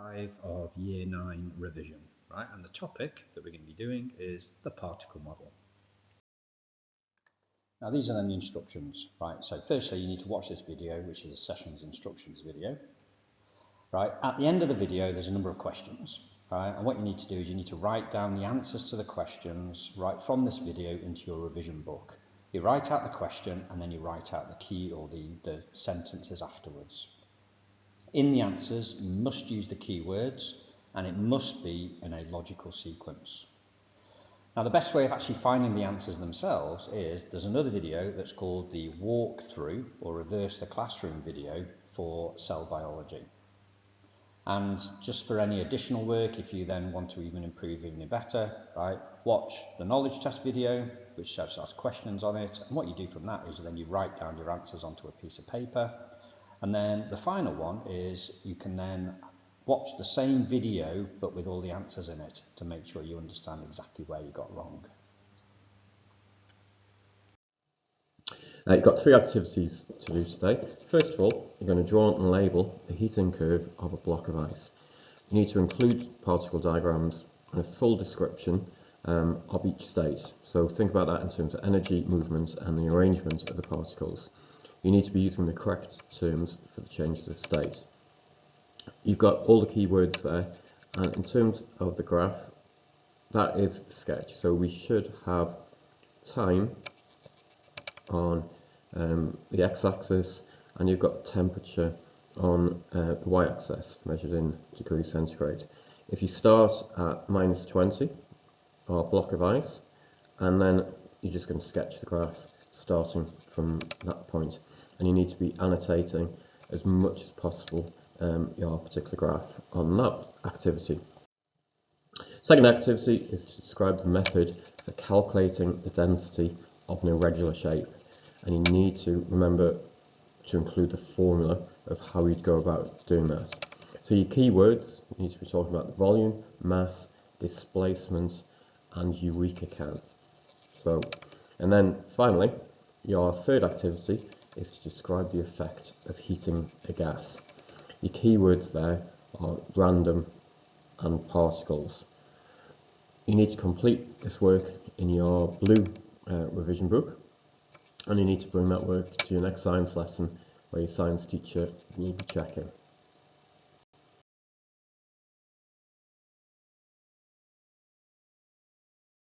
5 of Year 9 revision, right? And the topic that we're going to be doing is the particle model. Now these are then the instructions, right? So firstly you need to watch this video, which is a sessions instructions video, right? At the end of the video there's a number of questions, right? And what you need to do is you need to write down the answers to the questions right from this video into your revision book. You write out the question and then you write out the key or the sentences afterwards. In the answers, you must use the keywords and it must be in a logical sequence. Now the best way of actually finding the answers themselves is there's another video that's called the walkthrough or reverse the classroom video for cell biology. And just for any additional work, if you then want to even improve even better, right, watch the knowledge test video, which just has questions on it. And what you do from that is then you write down your answers onto a piece of paper. And then the final one is you can then watch the same video but with all the answers in it to make sure you understand exactly where you got wrong. You've got 3 activities to do today. First of all, you're going to draw and label the heating curve of a block of ice. You need to include particle diagrams and a full description of each state. So think about that in terms of energy, movement and the arrangement of the particles. You need to be using the correct terms for the changes of state. You've got all the keywords there, and in terms of the graph, that is the sketch. So we should have time on the x-axis, and you've got temperature on the y-axis, measured in degrees centigrade. If you start at -20, our block of ice, and then you're just going to sketch the graph starting from that point, and you need to be annotating as much as possible your particular graph on that activity. Second activity is to describe the method for calculating the density of an irregular shape, and you need to remember to include the formula of how you'd go about doing that. So your keywords, you need to be talking about the volume, mass, displacement and eureka count. So, and then finally your third activity is to describe the effect of heating a gas. Your keywords there are random and particles. You need to complete this work in your blue revision book, and you need to bring that work to your next science lesson where your science teacher will be checking.